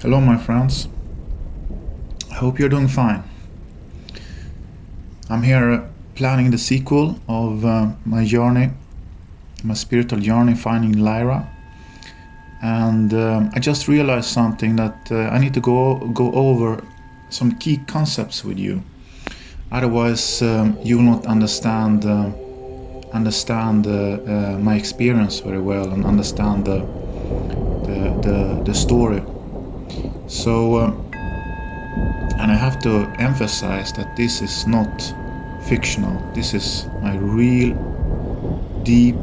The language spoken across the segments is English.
Hello, my friends. I hope you're doing fine. I'm here planning the sequel of my journey, my spiritual journey, finding Lyra. And I just realized something that I need to go over some key concepts with you. Otherwise, you will not understand my experience very well and understand the story. So, and I have to emphasize that this is not fictional. This is my real, deep,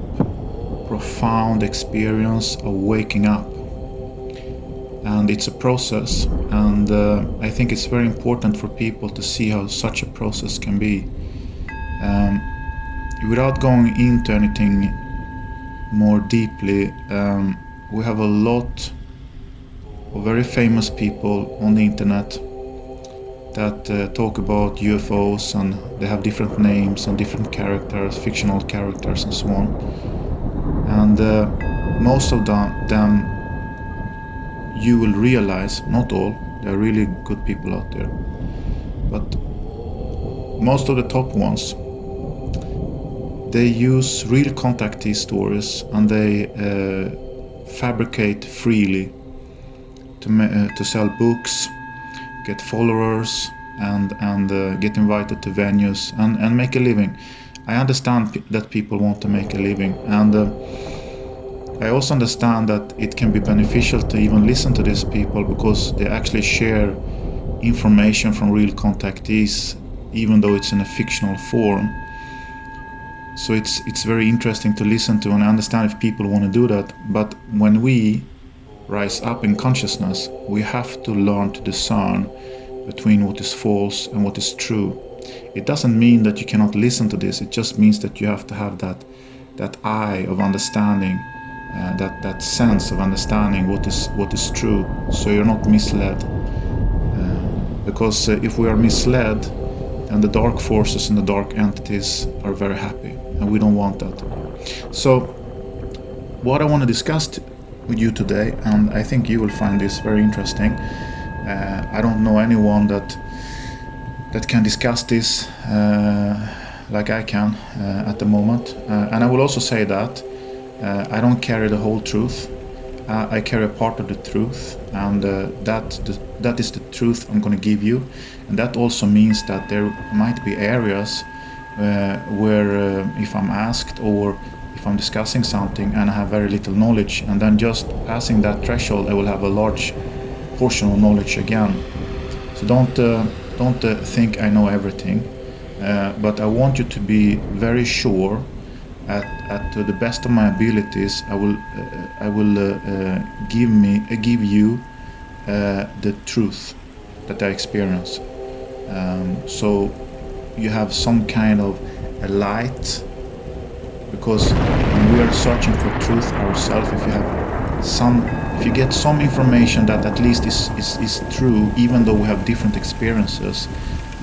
profound experience of waking up. And it's a process, and I think it's very important for people to see how such a process can be. Without going into anything more deeply, we have a lot of very famous people on the internet that talk about UFOs, and they have different names and different characters, fictional characters and so on. And most of them you will realize, not all, there are really good people out there, but most of the top ones, they use real contactee stories, and they fabricate freely to sell books, get followers, and get invited to venues and make a living. I understand that people want to make a living, and I also understand that it can be beneficial to even listen to these people, because they actually share information from real contactees, even though it's in a fictional form. So it's very interesting to listen to, and I understand if people want to do that. But when we rise up in consciousness, we have to learn to discern between what is false and what is true. It doesn't mean that you cannot listen to this. It just means that you have to have that eye of understanding, that sense of understanding what is true, so you're not misled. Because if we are misled, then the dark forces and the dark entities are very happy, and we don't want that. So what I want to discuss with you today, and I think you will find this very interesting. I don't know anyone that can discuss this like I can at the moment. And I will also say that I don't carry the whole truth. I carry a part of the truth, and that is the truth I'm going to give you. And that also means that there might be areas where if I'm asked, or if I'm discussing something and I have very little knowledge, and then just passing that threshold, I will have a large portion of knowledge again. So don't think I know everything, but I want you to be very sure to the best of my abilities. I will give you the truth that I experience. So you have some kind of a light, because when we are searching for truth ourselves, if you get some information that at least is true, even though we have different experiences,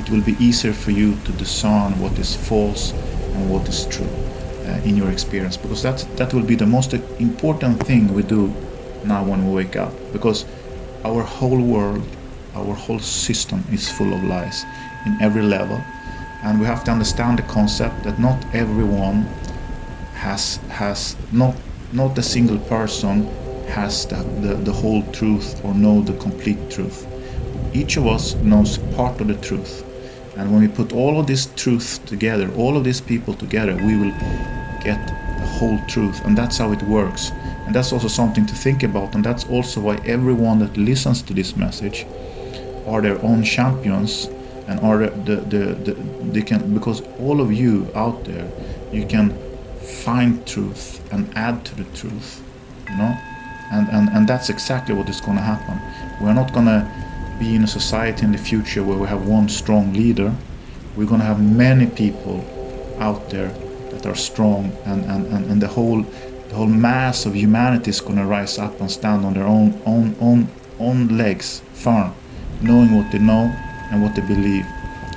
it will be easier for you to discern what is false and what is true in your experience, because that will be the most important thing we do now when we wake up, because our whole world, our whole system is full of lies in every level, and we have to understand the concept that not everyone has not a single person has the whole truth or know the complete truth. Each of us knows part of the truth, and when we put all of this truth together, all of these people together, we will get the whole truth. And that's how it works, and that's also something to think about. And that's also why everyone that listens to this message are their own champions, and are they can, because all of you out there, you can find truth and add to the truth, and that's exactly what is going to happen. We're not going to be in a society in the future where we have one strong leader. We're going to have many people out there that are strong, and the whole mass of humanity is going to rise up and stand on their own legs, firm, knowing what they know and what they believe.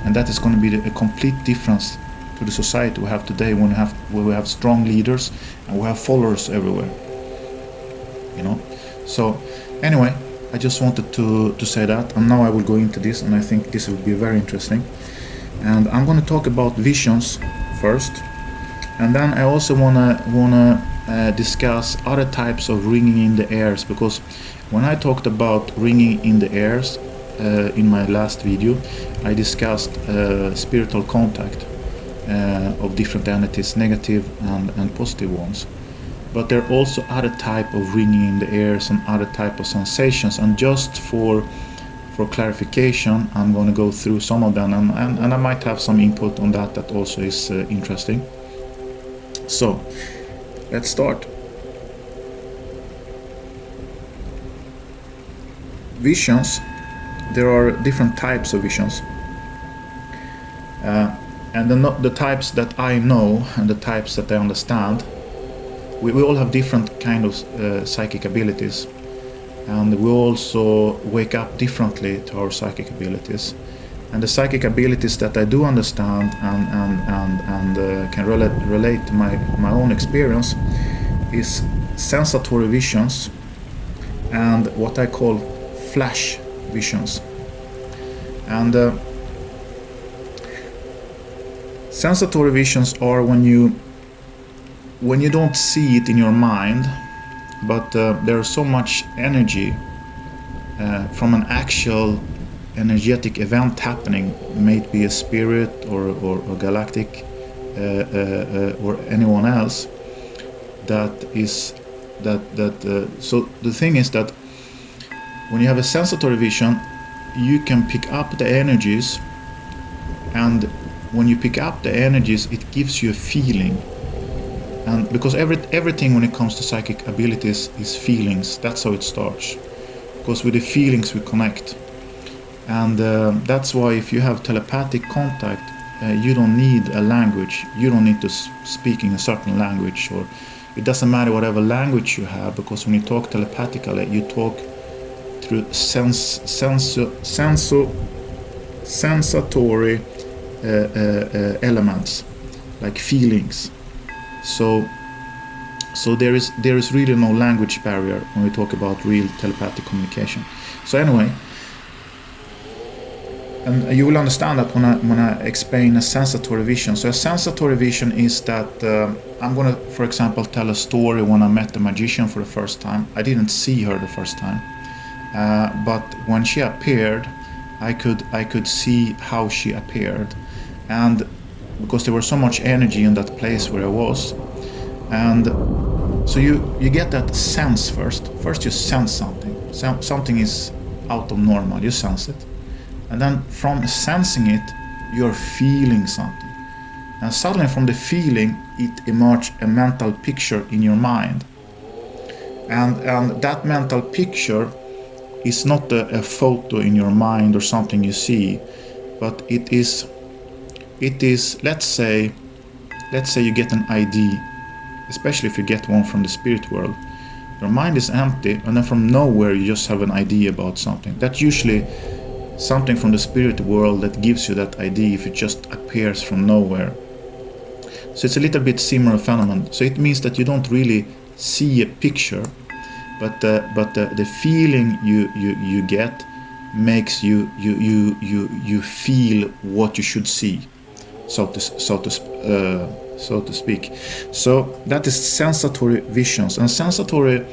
And that is going to be a complete difference to the society we have today, where we have strong leaders and we have followers everywhere. So anyway, I just wanted to say that, and now I will go into this, and I think this will be very interesting. And I'm going to talk about visions first, and then I also wanna discuss other types of ringing in the airs, because when I talked about ringing in the airs in my last video, I discussed spiritual contact of different entities, negative and positive ones. But there are also other type of ringing in the airs and other type of sensations, and just for clarification, I'm going to go through some of them, and I might have some input on that also is interesting. So let's start. Visions. There are different types of visions, and the types that I know and the types that I understand, we all have different kind of psychic abilities, and we also wake up differently to our psychic abilities. And the psychic abilities that I do understand and can relate to my own experience is sensatory visions and what I call flash visions. And sensatory visions are when you don't see it in your mind, but there's so much energy from an actual energetic event happening, may it be a spirit or galactic or anyone else, so the thing is that when you have a sensatory vision, you can pick up the energies, and when you pick up the energies, it gives you a feeling. And because everything when it comes to psychic abilities is feelings, that's how it starts. Because with the feelings we connect. And that's why if you have telepathic contact, you don't need a language. You don't need to speak in a certain language, or it doesn't matter whatever language you have, because when you talk telepathically, you talk through sensatory elements, like feelings. So there is really no language barrier when we talk about real telepathic communication. So anyway, and you will understand that when I explain a sensatory vision. So a sensatory vision is that I'm going to, for example, tell a story when I met the magician for the first time. I didn't see her the first time, but when she appeared, I could see how she appeared, and because there was so much energy in that place where I was, and so you get that sense first. First you sense something. Something is out of normal. You sense it. And then from sensing it, you're feeling something. And suddenly from the feeling, it emerges a mental picture in your mind. And that mental picture is not a photo in your mind or something you see, but it is, let's say you get an ID, especially if you get one from the spirit world. Your mind is empty, and then from nowhere you just have an idea about something. That's usually something from the spirit world that gives you that idea if it just appears from nowhere. So it's a little bit similar phenomenon. So it means that you don't really see a picture, but the feeling you get makes you feel what you should see, so to speak. So that is sensatory visions, and sensatory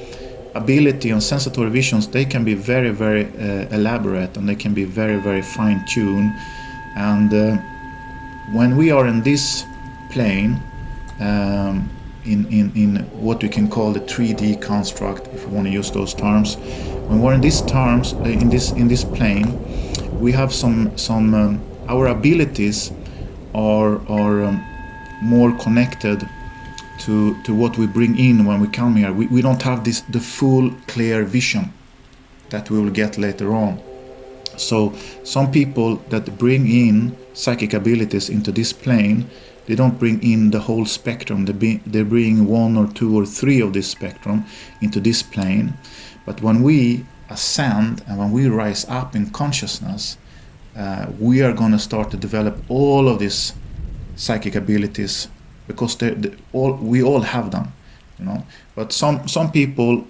ability and sensatory visions, they can be very, very elaborate, and they can be very, very fine-tuned. And when we are in this plane, in what we can call the 3D construct, if we want to use those terms, when we're in these terms, in this plane, we have some our abilities are more connected to what we bring in when we come here. We don't have the full clear vision that we will get later on. So some people that bring in psychic abilities into this plane, they don't bring in the whole spectrum. They bring 1 or 2 or 3 of this spectrum into this plane. But when we ascend and when we rise up in consciousness, we are going to start to develop all of these psychic abilities, because we all have them, you know. But some people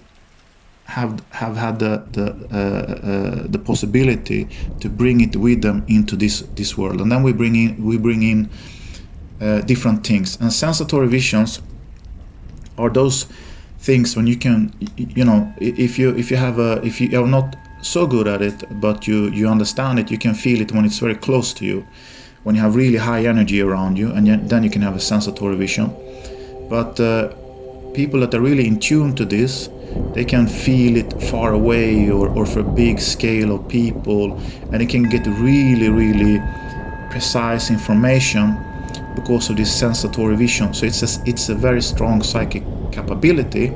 have had the possibility to bring it with them into this world, and then we bring in different things. And sensory visions are those things when you can, if you are not so good at it, but you understand it, you can feel it when it's very close to you, when you have really high energy around you, and then you can have a sensory vision. But people that are really in tune to this, they can feel it far away or for a big scale of people, and they can get really, really precise information because of this sensory vision. So it's a very strong psychic capability,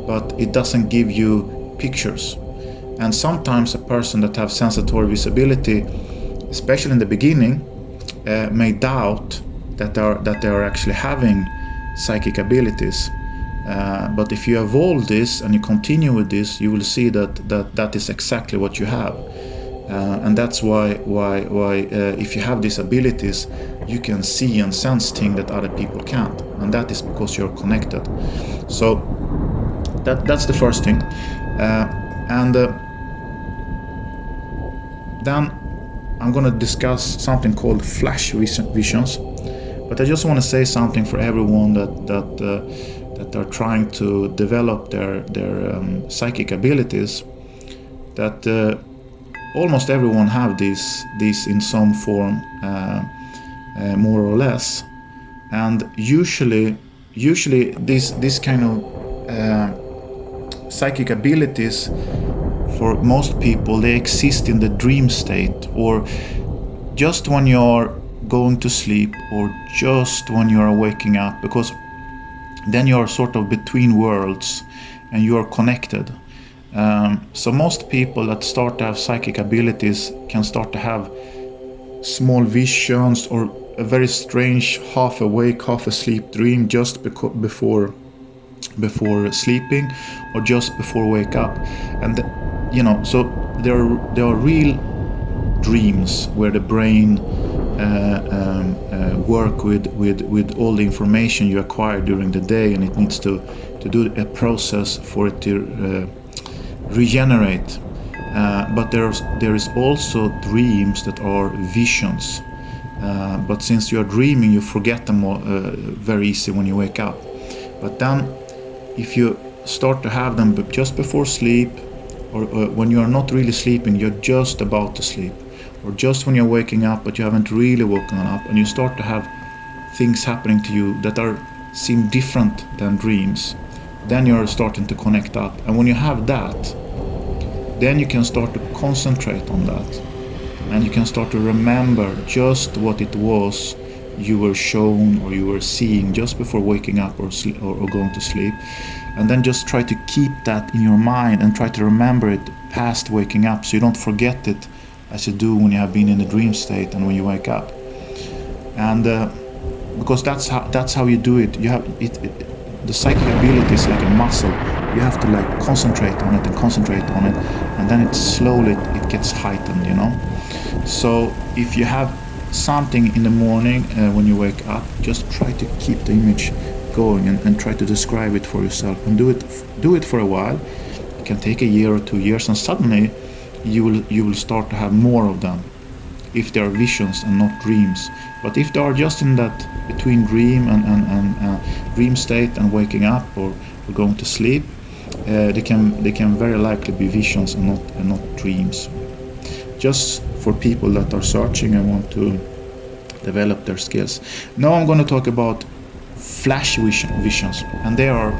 but it doesn't give you pictures. And sometimes a person that have sensory visibility, especially in the beginning, may doubt that they are actually having psychic abilities. But if you evolve this and you continue with this, you will see that is exactly what you have. And that's why if you have these abilities, you can see and sense things that other people can't, and that is because you're connected. So that's the first thing. And then I'm going to discuss something called flash visions. But I just want to say something for everyone that are trying to develop their psychic abilities, that almost everyone have these in some form, more or less. And usually this kind of psychic abilities, for most people, they exist in the dream state, or just when you're going to sleep, or just when you're waking up, because then you're sort of between worlds and you're connected. So most people that start to have psychic abilities can start to have small visions or a very strange half awake, half asleep dream just before sleeping, or just before wake up. And so there are real dreams where the brain work with all the information you acquire during the day, and it needs to do a process for it to regenerate. But there is also dreams that are visions. But since you are dreaming, you forget them very easy when you wake up. But then, if you start to have them just before sleep, or when you are not really sleeping, you're just about to sleep, or just when you're waking up but you haven't really woken up, and you start to have things happening to you that seem different than dreams, then you're starting to connect up. And when you have that, then you can start to concentrate on that, and you can start to remember just what it was you were shown or you were seeing just before waking up or going to sleep. And then just try to keep that in your mind and try to remember it past waking up, so you don't forget it as you do when you have been in the dream state and when you wake up. And because that's how you do it. You have it. The psychic ability is like a muscle. You have to like concentrate on it, and then it slowly gets heightened. So if you have something in the morning when you wake up, just try to keep the image going and try to describe it for yourself, and do it for a while. It can take a year or 2 years, and suddenly you will start to have more of them, if they are visions and not dreams. But if they are just in that between dream and dream state and waking up or going to sleep, they can very likely be visions and not dreams. Just for people that are searching and want to develop their skills. Now I'm going to talk about flash visions, and they are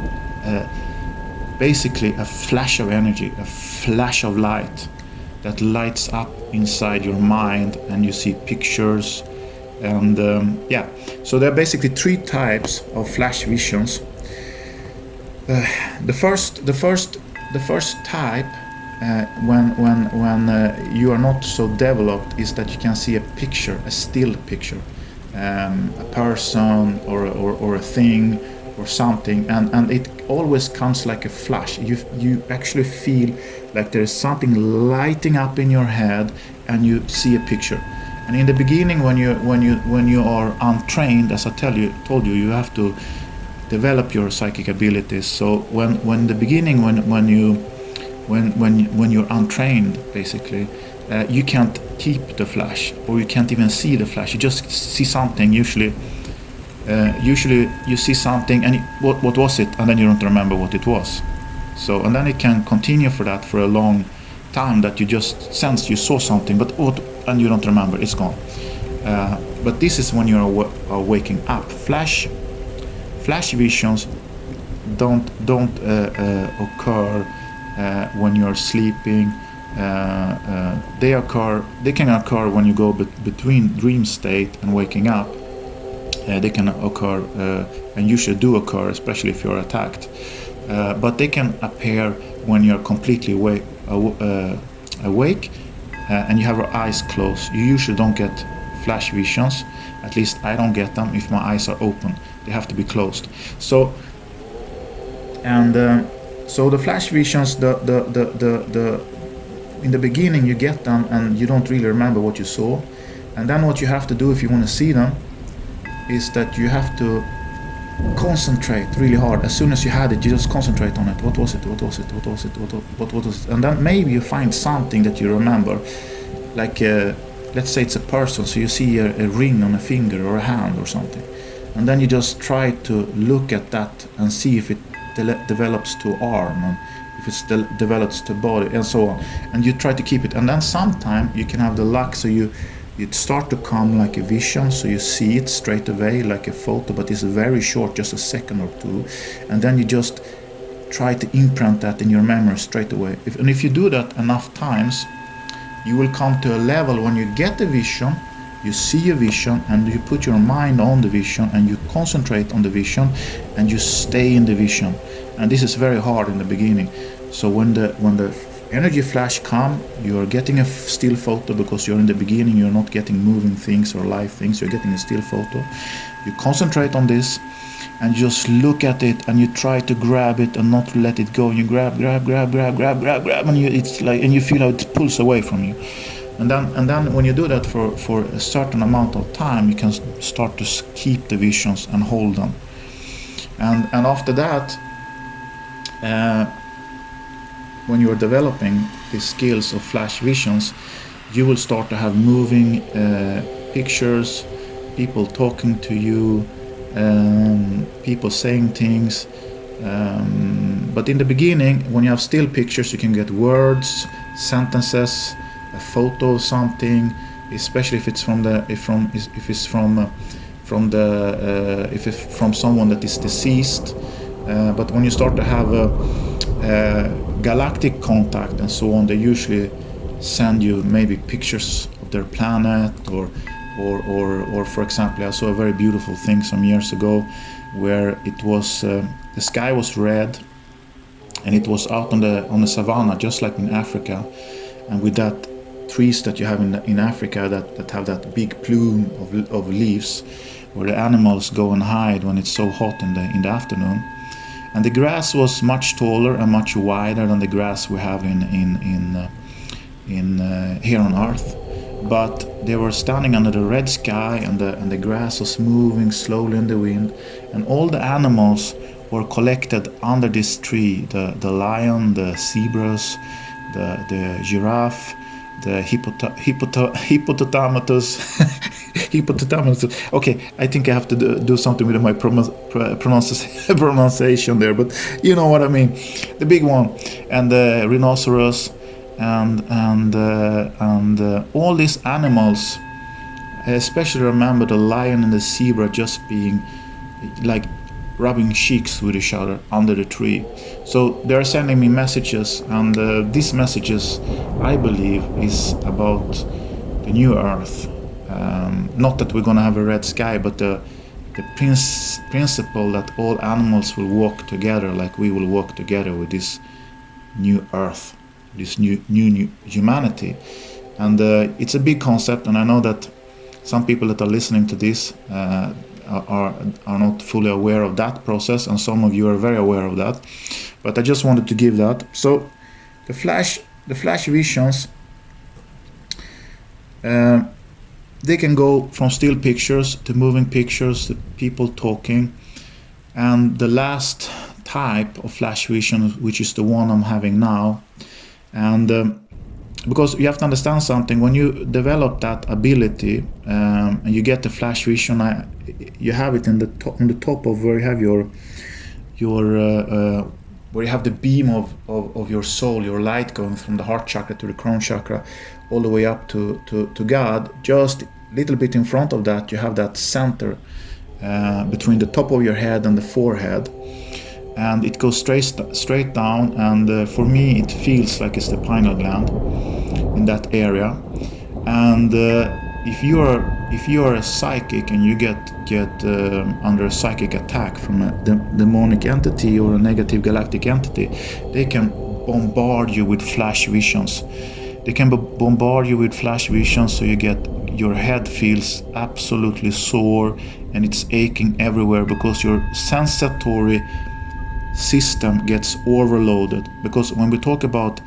basically a flash of energy, a flash of light that lights up inside your mind, and you see pictures. And so there are basically 3 types of flash visions. The first type, when you are not so developed, is that you can see a picture, a still picture, a person or a thing or something, and it always comes like a flash. You actually feel like there is something lighting up in your head, and you see a picture. And in the beginning, when you are untrained, as I told you, you have to develop your psychic abilities. So when in the beginning, when you when you're untrained, basically, you can't keep the flash, or you can't even see the flash. You just see something. Usually you see something, and what was it, and then you don't remember what it was. So, and then it can continue for that for a long time, that you just sense you saw something, but and you don't remember, it's gone. But this is when you're waking up. Flash visions don't occur when you're sleeping. They can occur when you go between dream state and waking up. They can occur, and usually do occur, especially if you're attacked. But they can appear when you're completely awake and you have your eyes closed. You usually don't get flash visions. At least I don't get them if my eyes are open. They have to be closed. So the flash visions, in the beginning you get them and you don't really remember what you saw. And then what you have to do if you want to see them is that you have to concentrate really hard. As soon as you had it, you just concentrate on it. What was it? What was it? What was it? What was it? And then maybe you find something that you remember. Like, let's say it's a person, so you see a ring on a finger or a hand or something. And then you just try to look at that and see if it develops to arm, and if it develops to body, and so on. And you try to keep it. And then sometime you can have the luck, so it start to come like a vision, so you see it straight away like a photo, but it's very short, just a second or two, and then you just try to imprint that in your memory straight away. If you do that enough times, you will come to a level when you get a vision, you see a vision, and you put your mind on the vision, and you concentrate on the vision, and you stay in the vision. And this is very hard in the beginning. So when the energy flash come, you're getting a still photo, because you're in the beginning, you're not getting moving things or live things, you're getting a still photo. You concentrate on this and just look at it, and you try to grab it and not let it go. You grab, and and you feel how it pulls away from you. And then when you do that for a certain amount of time, you can start to keep the visions and hold them. And after that, when you're developing the skills of flash visions, you will start to have moving pictures, people talking to you, people saying things. But in the beginning, when you have still pictures, you can get words, sentences, a photo of something, especially if it's from someone that is deceased. But when you start to have galactic contact and so on, they usually send you maybe pictures of their planet, or for example, I saw a very beautiful thing some years ago where it was the sky was red, and it was out on the savannah, just like in Africa, and with that trees that you have in Africa that have that big plume of leaves, where the animals go and hide when it's so hot in the afternoon. And the grass was much taller and much wider than the grass we have in here on Earth. But they were standing under the red sky, and the grass was moving slowly in the wind, and all the animals were collected under this tree: the lion, the zebras, the giraffe, the hippopotamus. Okay, I think I have to do something with my pronunciation there, but you know what I mean. The big one, and the rhinoceros, and all these animals. I especially remember the lion and the zebra just being like rubbing cheeks with each other under the tree. So they're sending me messages, and these messages, I believe, is about the new Earth. Not that we're gonna have a red sky, but the principle that all animals will walk together, like we will walk together with this new Earth, this new humanity. And it's a big concept, and I know that some people that are listening to this are not fully aware of that process, and some of you are very aware of that. But I just wanted to give that. So the flash visions, they can go from still pictures to moving pictures to people talking. And the last type of flash vision, which is the one I'm having now, And because you have to understand something, when you develop that ability and you get the flash vision, you have it on the top of where you have your where you have the beam of your soul, your light going from the heart chakra to the crown chakra, all the way up to God. Just a little bit in front of that, you have that center between the top of your head and the forehead, and it goes straight down. And for me, it feels like it's the pineal gland in that area. And if you are a psychic and you get under a psychic attack from a demonic entity or a negative galactic entity, they can bombard you with flash visions. They can bombard you with flash visions, so your head feels absolutely sore and it's aching everywhere because your sensory system gets overloaded. Because when we talk about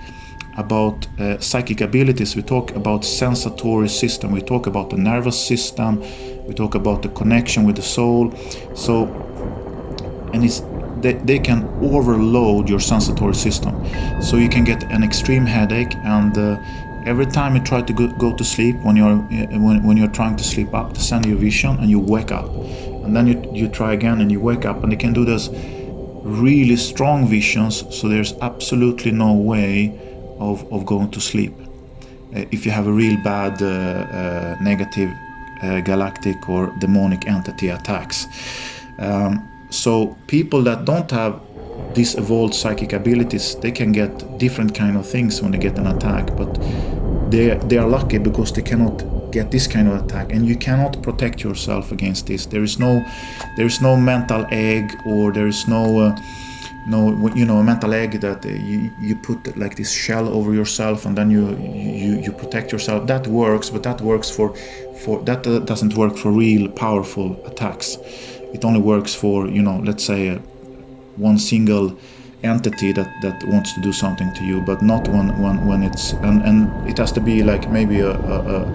psychic abilities, we talk about sensory system, we talk about the nervous system, we talk about the connection with the soul. So, and they can overload your sensory system, so you can get an extreme headache. And every time you try to go to sleep, when you're trying to sleep up, to send you a vision and you wake up, and then you try again and you wake up, and they can do this really strong visions. So there's absolutely no way of going to sleep if you have a real bad negative galactic or demonic entity attacks. So people that don't have these evolved psychic abilities, they can get different kind of things when they get an attack, but they are lucky because they cannot get this kind of attack, and you cannot protect yourself against this. There is no mental egg, or there is no a mental egg that you put like this shell over yourself and then you protect yourself. That works, but that works for that doesn't work for real powerful attacks. It only works for, let's say one single entity that wants to do something to you, but not when it's and it has to be like maybe a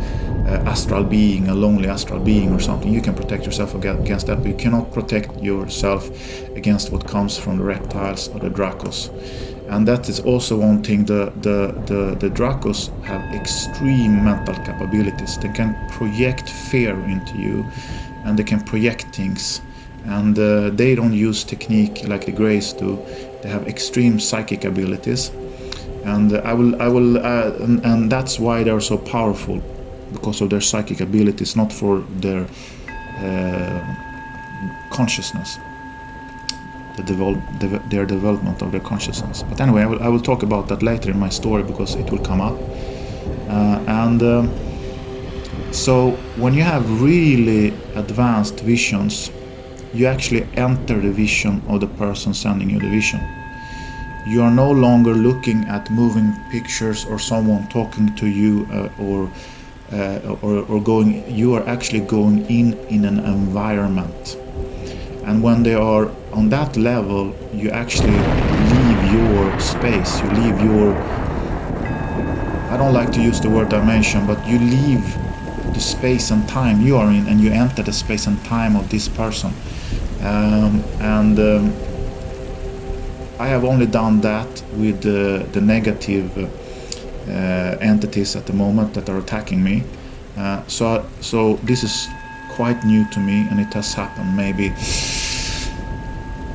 astral being, a lonely astral being or something. You can protect yourself against that, but you cannot protect yourself against what comes from the reptiles or the Dracos. And that is also one thing. The Dracos have extreme mental capabilities. They can project fear into you, and they can project things. And they don't use technique like the Greys do. They have extreme psychic abilities, and and that's why they're so powerful, because of their psychic abilities, not for their consciousness, their development of their consciousness. But anyway, I will talk about that later in my story, because it will come up. So when you have really advanced visions, you actually enter the vision of the person sending you the vision. You are no longer looking at moving pictures or someone talking to you or going. You are actually going in an environment. And when they are on that level, you actually leave your space. You leave your, I don't like to use the word dimension, but you leave the space and time you are in, and you enter the space and time of this person. I have only done that with the negative entities at the moment that are attacking me. So this is quite new to me, and it has happened maybe,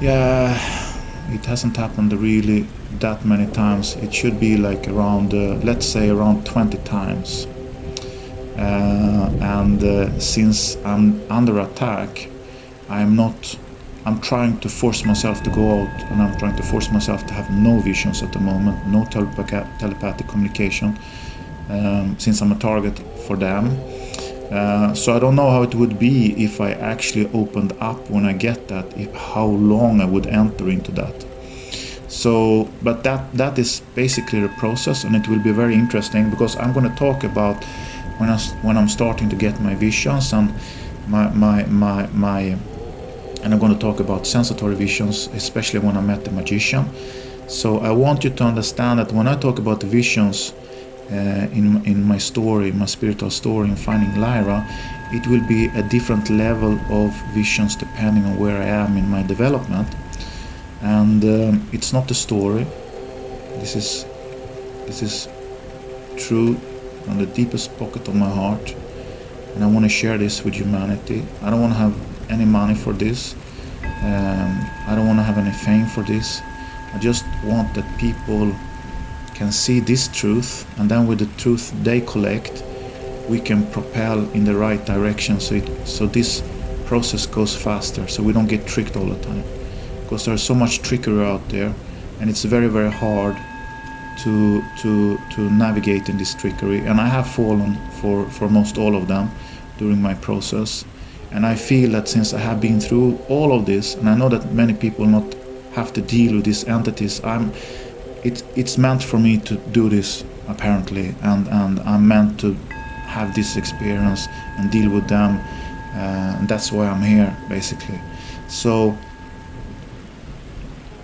it hasn't happened really that many times. It should be like around, let's say around 20 times. Since I'm under attack, I'm trying to force myself to go out, and I'm trying to force myself to have no visions at the moment, no telepathic communication, since I'm a target for them. So I don't know how it would be if I actually opened up when I get that, how long I would enter into that. So, but that is basically the process, and it will be very interesting, because I'm going to talk about when I'm starting to get my visions, and and I'm going to talk about sensory visions, especially when I met the magician. So I want you to understand that when I talk about the visions in my story, my spiritual story in finding Lyra, it will be a different level of visions depending on where I am in my development. And it's not a story. This This is true on the deepest pocket of my heart, and I want to share this with humanity. I don't want to have any money for this. I don't want to have any fame for this. I just want that people can see this truth, and then with the truth they collect, we can propel in the right direction, so this process goes faster, so we don't get tricked all the time, because there's so much trickery out there, and it's very, very hard to navigate in this trickery. And I have fallen for most all of them during my process, and I feel that since I have been through all of this, and I know that many people not have to deal with these entities, it's meant for me to do this, apparently, and I'm meant to have this experience and deal with them, and that's why I'm here, basically. So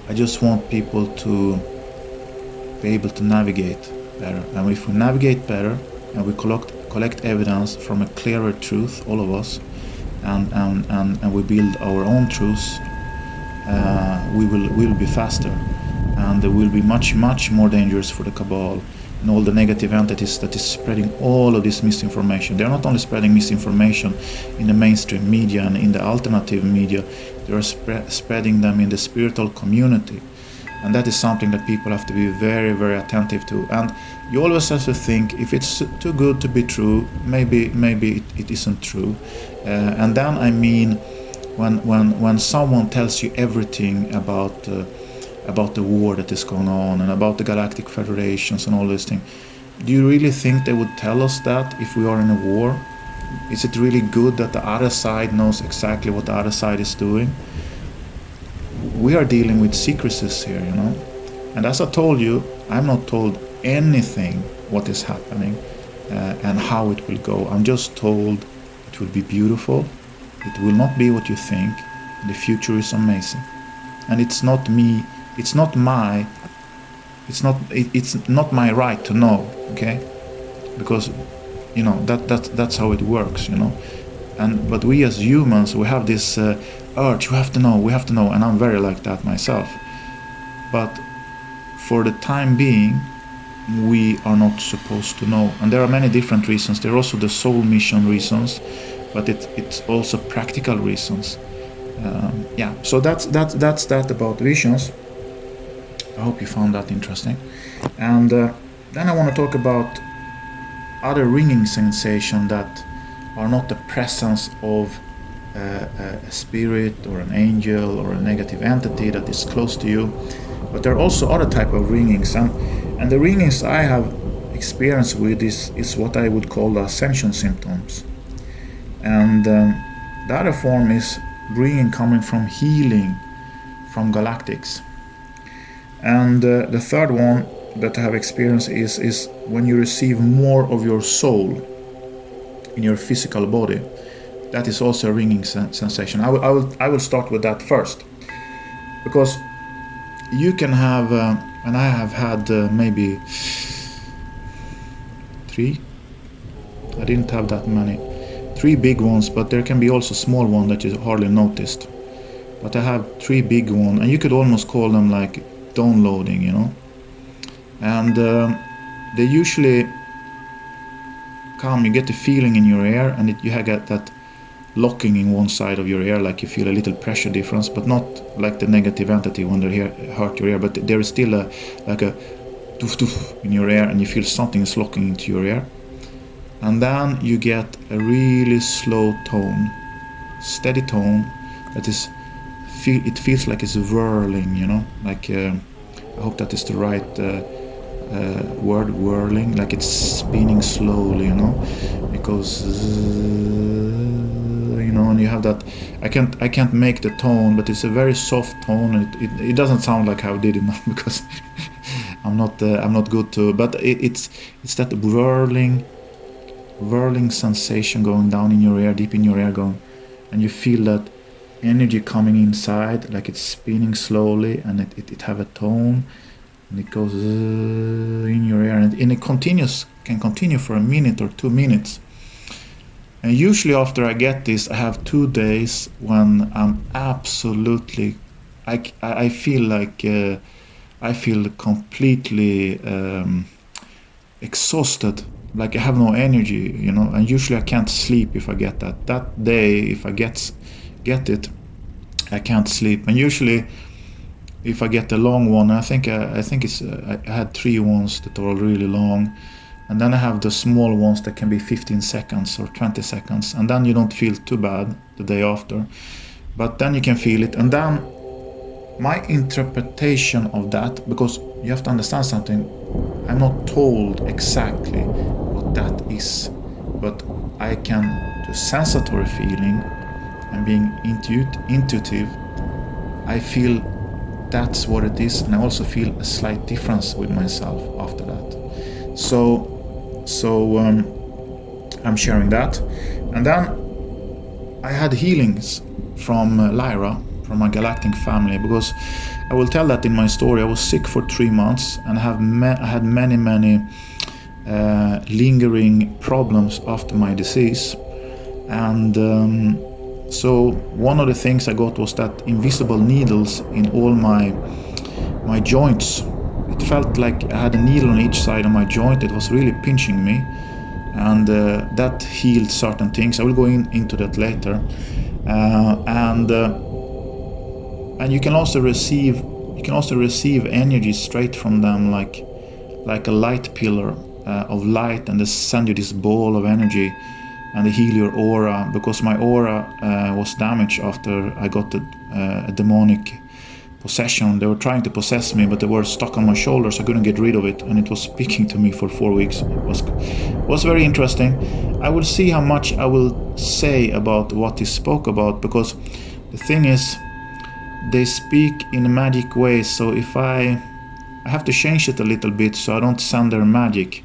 I just want people to be able to navigate better, and if we navigate better and we collect evidence from a clearer truth, all of us, and we build our own truths, we will be faster, and it will be much more dangerous for the cabal and all the negative entities that is spreading all of this misinformation. They're not only spreading misinformation in the mainstream media and in the alternative media, they are spreading them in the spiritual community, and that is something that people have to be very, very attentive to. And you always have to think, if it's too good to be true, maybe it isn't true. And then I mean, when someone tells you everything about the war that is going on and about the galactic federations and all these things, do you really think they would tell us that if we are in a war? Is it really good that the other side knows exactly what the other side is doing? We are dealing with secrecies here, you know. And as I told you, I'm not told anything what is happening and how it will go. I'm just told it will be beautiful. It will not be what you think. The future is amazing. And it's not me. It's not my right to know, okay? Because, you know, that's how it works, you know. But we as humans, we have this urge, we have to know, and I'm very like that myself. But for the time being, we are not supposed to know. And there are many different reasons. There are also the soul mission reasons, but it's also practical reasons. So that's that about visions. I hope you found that interesting. And then I want to talk about other ringing sensation that are not the presence of a spirit or an angel or a negative entity that is close to you, but there are also other type of ringings, and the ringings I have experience with is what I would call the ascension symptoms. And the other form is ringing coming from healing from galactics. And the third one that I have experienced is when you receive more of your soul in your physical body. That is also a ringing sensation. I will start with that first, because you can have, and I have had maybe 3. I didn't have that many. 3 big ones, but there can be also small one that you hardly noticed. But I have 3 big ones, and you could almost call them like downloading, you know. And they usually come, you get the feeling in your ear, and you get that locking in one side of your ear, like you feel a little pressure difference, but not like the negative entity when they hurt your ear, but there is still like a doof doof in your ear, and you feel something is locking into your ear. And then you get a really slow tone, steady tone that is it feels like it's whirling, you know, like I hope that is the right word, whirling, like it's spinning slowly, you know, because you know, and you have that. I can't make the tone, but it's a very soft tone, and it doesn't sound like how I did it now because I'm not good to. But it's that whirling sensation going down in your ear, deep in your ear, going, and you feel that energy coming inside, like it's spinning slowly, and it have a tone, and it goes in your ear, and it can continue for a minute or 2 minutes. And usually after I get this, I have 2 days when I'm absolutely, I feel like I feel completely exhausted, like I have no energy, you know. And usually I can't sleep if I get that. That day, if I get it, I can't sleep. And usually, if I get a long one, I think it's I had 3 ones that are really long, and then I have the small ones that can be 15 seconds or 20 seconds, and then you don't feel too bad the day after, but then you can feel it. And then my interpretation of that, because you have to understand something, I'm not told exactly what that is, but I can do sensatory feeling and being intuitive. I feel that's what it is, and I also feel a slight difference with myself after that. So I'm sharing that. And then I had healings from Lyra, from my galactic family, because I will tell that in my story. I was sick for 3 months, and I had many lingering problems after my disease. And so one of the things I got was that invisible needles in all my joints. It felt like I had a needle on each side of my joint. It was really pinching me, and that healed certain things. I will go into that later. And you can also receive energy straight from them, like a light pillar of light, and they send you this ball of energy, and they heal your aura, because my aura was damaged after I got a demonic possession. They were trying to possess me, but they were stuck on my shoulders. I couldn't get rid of it, and it was speaking to me for 4 weeks. It was very interesting. I will see how much I will say about what he spoke about, because the thing is, they speak in a magic way. So if I have to change it a little bit, so I don't send their magic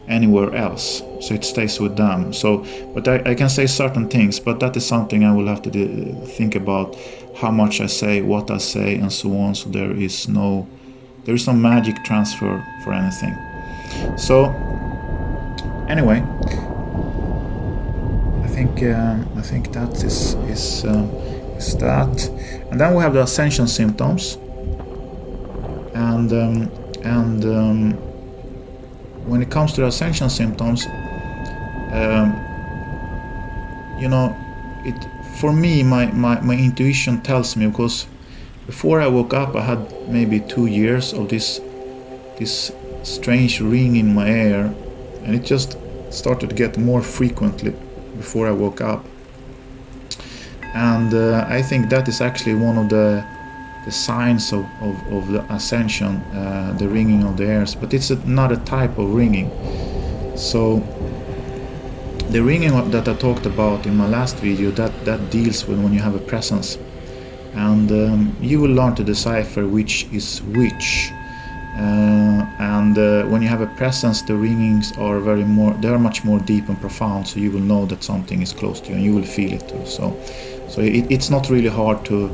anywhere else, so it stays with them. So, but I can say certain things, but that is something I will have to think about, how much I say, what I say, and so on. So there is no magic transfer for anything. So anyway, I think that is that. And then we have the ascension symptoms, and when it comes to the ascension symptoms, you know, for me, my intuition tells me, because before I woke up, I had maybe 2 years of this strange ring in my ear, and it just started to get more frequently before I woke up. And I think that is actually one of the signs of the ascension, the ringing of the ears, but it's another type of ringing. So the ringing that I talked about in my last video, that deals with when you have a presence, and you will learn to decipher which is which. And when you have a presence, the ringings are they are much more deep and profound, so you will know that something is close to you, and you will feel it too. So it's not really hard to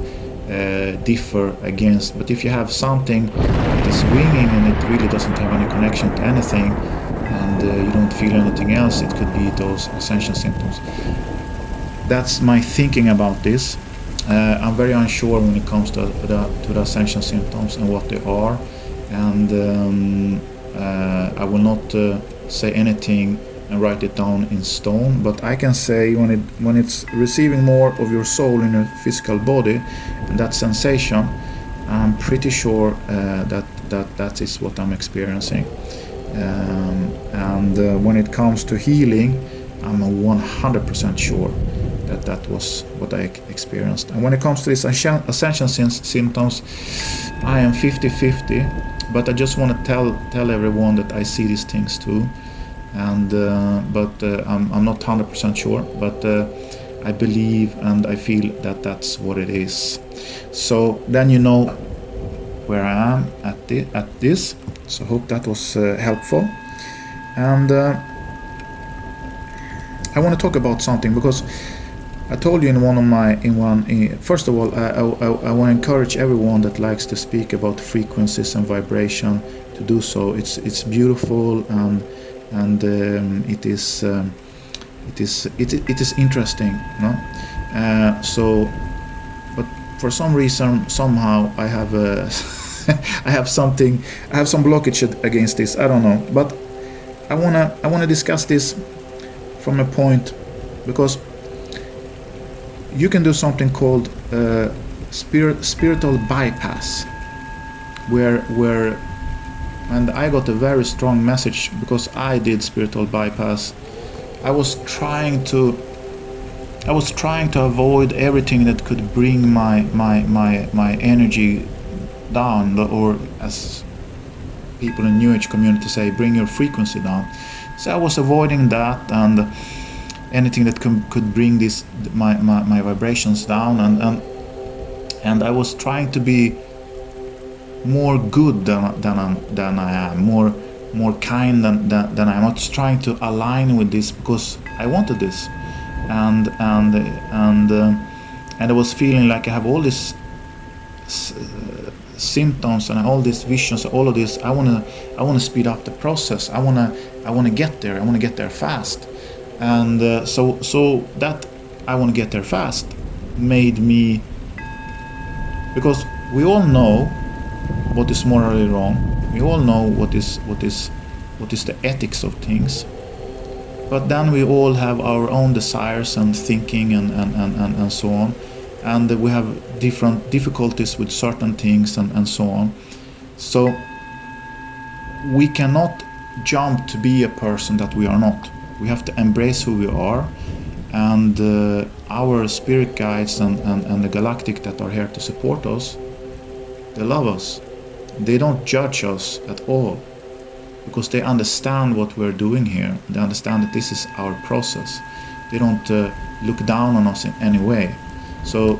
differ against. But if you have something that is ringing and it really doesn't have any connection to anything, and you don't feel anything else, it could be those ascension symptoms. That's my thinking about this. I'm very unsure when it comes to the ascension symptoms and what they are, and I will not say anything and write it down in stone, but I can say when it's receiving more of your soul in your physical body, and that sensation, I'm pretty sure that is what I'm experiencing. And when it comes to healing, I'm 100% sure that was what I experienced. And when it comes to these ascension symptoms, I am 50-50, but I just want to tell everyone that I see these things too. And but I'm not 100% sure, but I believe and I feel that that's what it is. So then you know where I am at this. So hope that was helpful. And I want to talk about something, because I told you first of all, I want to encourage everyone that likes to speak about frequencies and vibration to do so. It's beautiful, and it is interesting, you know. So, but for some reason, somehow I have I have some blockage against this. I don't know, but I wanna discuss this from a point, because you can do something called spiritual bypass, where and I got a very strong message because I did spiritual bypass. I was trying to avoid everything that could bring my energy down, or as people in New Age community say, bring your frequency down. So I was avoiding that, and anything that could bring my vibrations down, and I was trying to be more good than I am, more kind than I am. I was trying to align with this because I wanted this, and I was feeling like I have all these symptoms and all these visions, all of this. I wanna speed up the process. I wanna get there. I wanna get there fast, and so that I wanna get there fast made me, because we all know what is morally wrong. We all know what is the ethics of things. But then we all have our own desires and thinking and so on. And we have different difficulties with certain things and so on. So we cannot jump to be a person that we are not. We have to embrace who we are. And our spirit guides and the galactic that are here to support us, they love us. They don't judge us at all, because they understand what we're doing here. They understand that this is our process. They don't look down on us in any way. So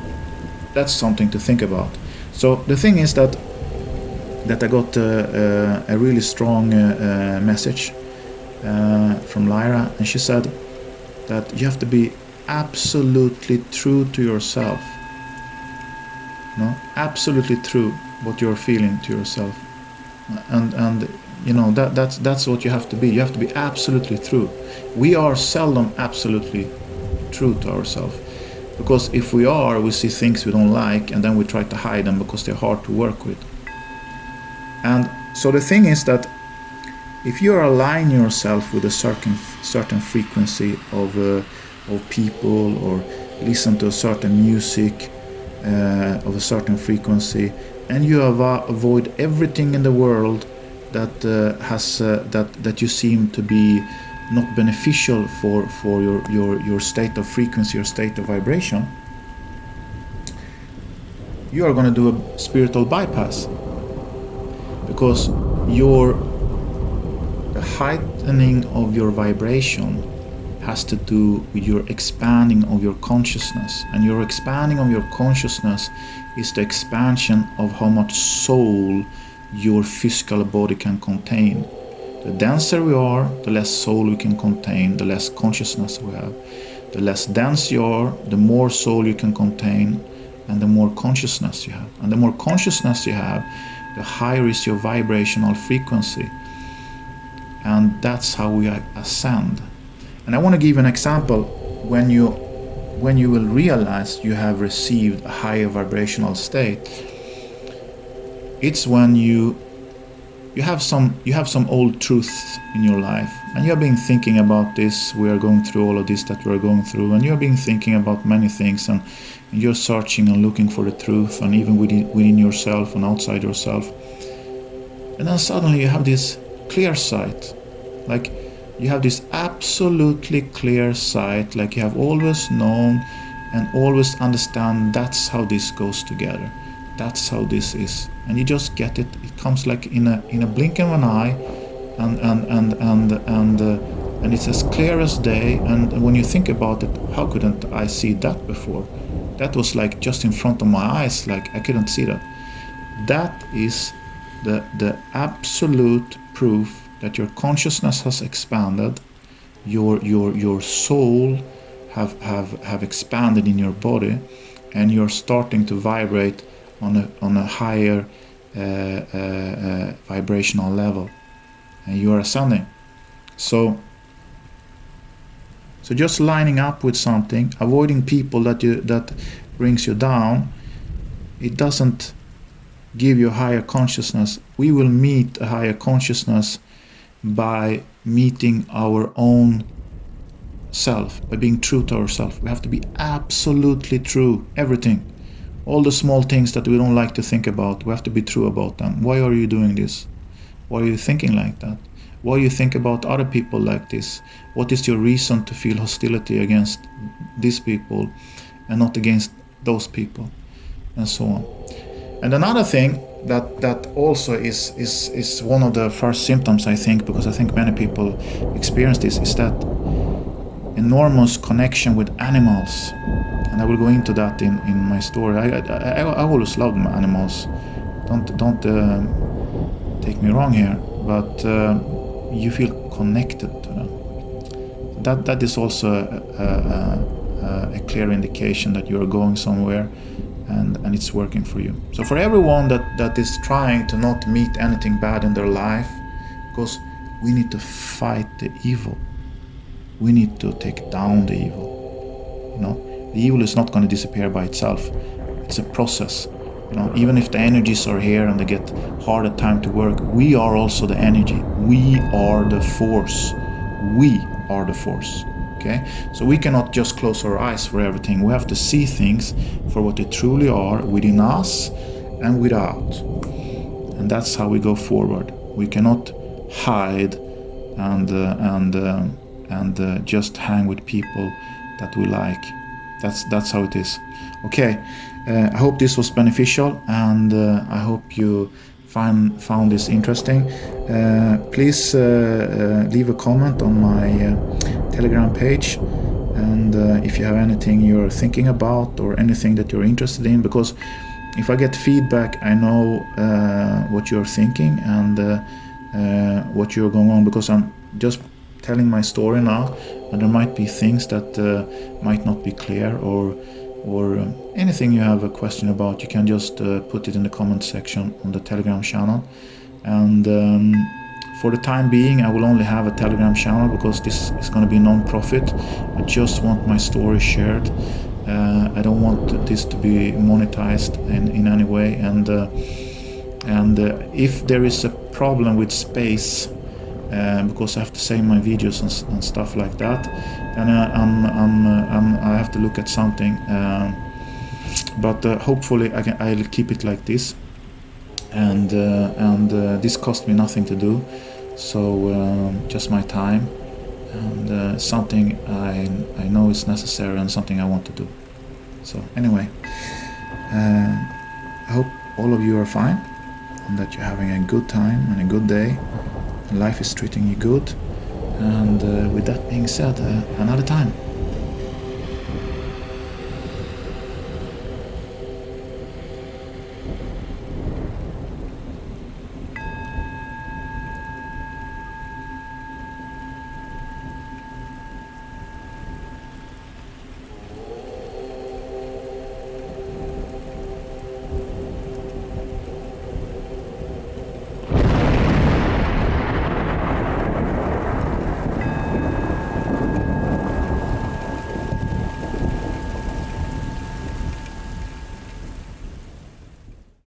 that's something to think about. So the thing is that I got a really strong message from Lyra, and she said that you have to be absolutely true to yourself. No, absolutely true what you're feeling to yourself, and you know that's what you have to be. You have to be absolutely true. We are seldom absolutely true to ourselves, because if we are, we see things we don't like, and then we try to hide them because they're hard to work with. And so the thing is that if you are aligning yourself with a certain frequency of people, or listen to a certain music of a certain frequency, and you avoid everything in the world that that you seem to be not beneficial for your state of frequency, your state of vibration, you are going to do a spiritual bypass, because the heightening of your vibration has to do with your expanding of your consciousness, and your expanding of your consciousness is the expansion of how much soul your physical body can contain. The denser we are, the less soul we can contain, the less consciousness we have. The less dense you are, the more soul you can contain, and the more consciousness you have. And the more consciousness you have, the higher is your vibrational frequency. And that's how we ascend. And I want to give an example. When you will realize you have received a higher vibrational state, it's when you have some old truths in your life, and you have been thinking about this. We are going through all of this that we're going through, and you have been thinking about many things, and you're searching and looking for the truth, and even within yourself and outside yourself. And then suddenly you have this clear sight, like you have this absolutely clear sight, like you have always known and always understand. That's how this goes together. That's how this is, and you just get it. It comes like in a blink of an eye, and it's as clear as day. And when you think about it, how couldn't I see that before? That was like just in front of my eyes, like I couldn't see that. That is the absolute proof that your consciousness has expanded, your soul have expanded in your body, and you're starting to vibrate on a higher vibrational level, and you are ascending. So just lining up with something, avoiding people that brings you down, it doesn't give you a higher consciousness. We will meet a higher consciousness by meeting our own self, by being true to ourselves. We have to be absolutely true, everything. All the small things that we don't like to think about, we have to be true about them. Why are you doing this? Why are you thinking like that? Why you think about other people like this? What is your reason to feel hostility against these people and not against those people? And so on. And another thing that also is one of the first symptoms, I think, because I think many people experience this, is that enormous connection with animals. And I will go into that in my story. I always loved my animals. Don't take me wrong here, but you feel connected to them. That is also a clear indication that you are going somewhere, and it's working for you. So for everyone that is trying to not meet anything bad in their life, because we need to fight the evil. We need to take down the evil. The evil is not going to disappear by itself. It's a process. Even if the energies are here and they get harder time to work, we are also the energy. We are the force. We are the force. Okay? So we cannot just close our eyes for everything. We have to see things for what they truly are, within us and without. And that's how we go forward. We cannot hide and just hang with people that we like. That's how it is. Okay, I hope this was beneficial, and I hope you found this interesting. Please leave a comment on my Telegram page, and if you have anything you're thinking about or anything that you're interested in, because if I get feedback, I know what you're thinking and what you're going on, because I'm just telling my story now, and there might be things that might not be clear, or anything you have a question about, you can just put it in the comment section on the Telegram channel. And for the time being, I will only have a Telegram channel, because this is going to be non-profit. I just want my story shared. I don't want this to be monetized in any way, and if there is a problem with space, because I have to save my videos and stuff like that, then I have to look at something. But hopefully I'll keep it like this, and this cost me nothing to do, so just my time, and something I know is necessary and something I want to do. So anyway, I hope all of you are fine, and that you're having a good time and a good day. Life is treating you good, and with that being said, another time.